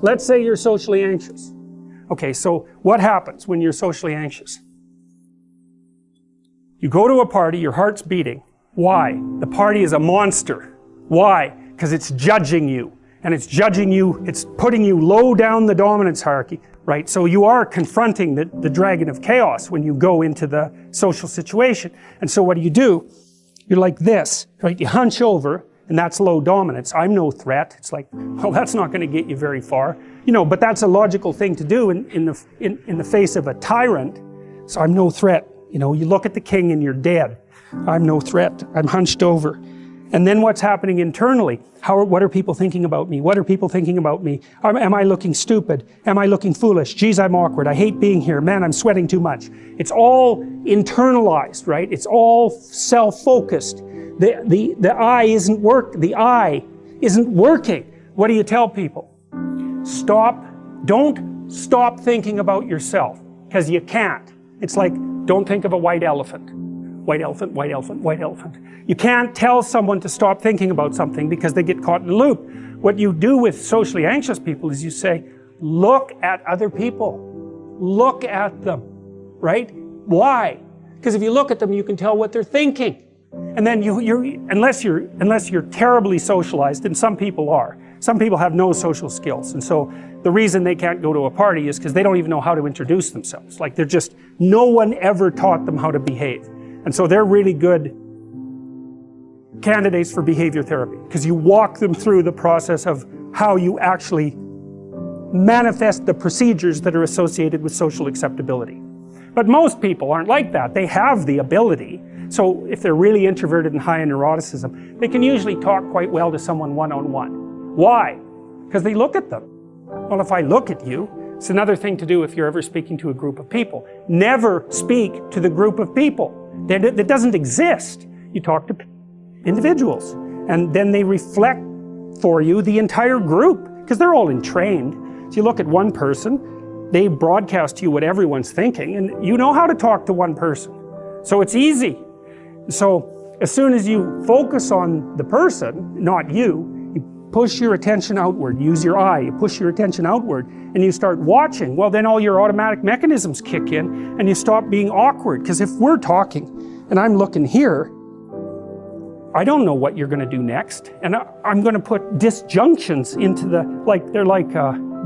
Let's say you're socially anxious. Okay, so what happens when you're socially anxious? You go to a party, your heart's beating. Why? The party is a monster. Why? Because it's judging you. And it's judging you, it's putting you low down the dominance hierarchy, right? So you are confronting the dragon of chaos when you go into the social situation. And so what do? You're like this, right? You hunch over, and that's low dominance. I'm no threat. It's like, well, that's not going to get you very far. You know, but that's a logical thing to do in the face of a tyrant. So I'm no threat. You know, you look at the king and you're dead. I'm no threat. I'm hunched over. And then what's happening internally? What are people thinking about me? What are people thinking about me? Am I looking stupid? Am I looking foolish? Geez, I'm awkward. I hate being here. Man, I'm sweating too much. It's all internalized, right? It's all self-focused. The eye isn't working. What do you tell people? Don't stop thinking about yourself, because you can't. It's like, don't think of a white elephant. White elephant, white elephant, white elephant. You can't tell someone to stop thinking about something because they get caught in a loop. What you do with socially anxious people is you say, look at other people. Look at them, right? Why? Because if you look at them, you can tell what they're thinking. And then unless you're terribly socialized, and some people are. Some people have no social skills, and so the reason they can't go to a party is because they don't even know how to introduce themselves. Like no one ever taught them how to behave. And so they're really good candidates for behavior therapy, because you walk them through the process of how you actually manifest the procedures that are associated with social acceptability. But most people aren't like that. They have the ability. So if they're really introverted and high in neuroticism, they can usually talk quite well to someone one-on-one. Why? Because they look at them. Well, if I look at you, it's another thing to do if you're ever speaking to a group of people. Never speak to the group of people. That doesn't exist. You talk to individuals, and then they reflect for you the entire group, because they're all entrained. So you look at one person, they broadcast to you what everyone's thinking, and you know how to talk to one person. So it's easy. So as soon as you focus on the person, not you, you push your attention outward, use your eye, you push your attention outward, and you start watching. Well, then all your automatic mechanisms kick in, and you stop being awkward. Because if we're talking, and I'm looking here, I don't know what you're going to do next, and I'm going to put disjunctions into they're like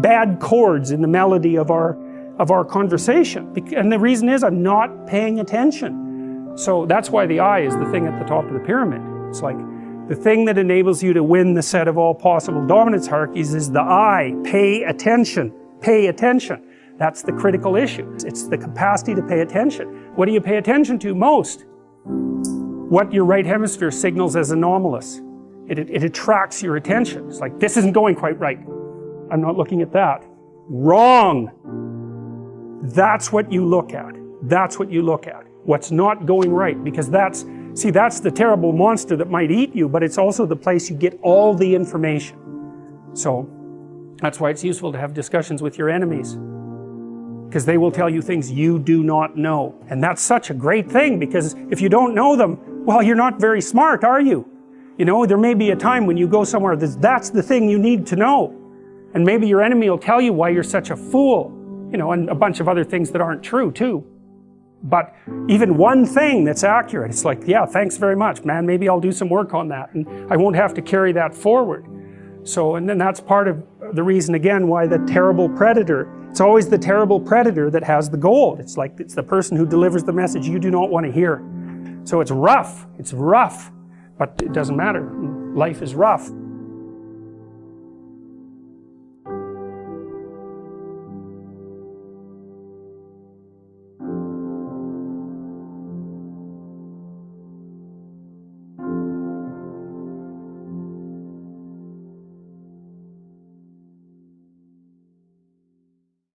bad chords in the melody of our conversation. And the reason is I'm not paying attention. So that's why the eye is the thing at the top of the pyramid. It's like the thing that enables you to win the set of all possible dominance hierarchies is the eye. Pay attention. Pay attention. That's the critical issue. It's the capacity to pay attention. What do you pay attention to most? What your right hemisphere signals as anomalous. It attracts your attention. It's like, this isn't going quite right. I'm not looking at that. Wrong. That's what you look at. That's what you look at. What's not going right, because that's the terrible monster that might eat you, but it's also the place you get all the information. So that's why it's useful to have discussions with your enemies, because they will tell you things you do not know. And that's such a great thing, because if you don't know them, well, you're not very smart, are you? You know, there may be a time when you go somewhere that's the thing you need to know. And maybe your enemy will tell you why you're such a fool, you know, and a bunch of other things that aren't true too. But even one thing that's accurate, it's like, yeah, thanks very much, man, maybe I'll do some work on that, and I won't have to carry that forward. So, and then that's part of the reason, again, why the terrible predator, it's always the terrible predator that has the gold. It's like, it's the person who delivers the message you do not want to hear. So it's rough, but it doesn't matter. Life is rough.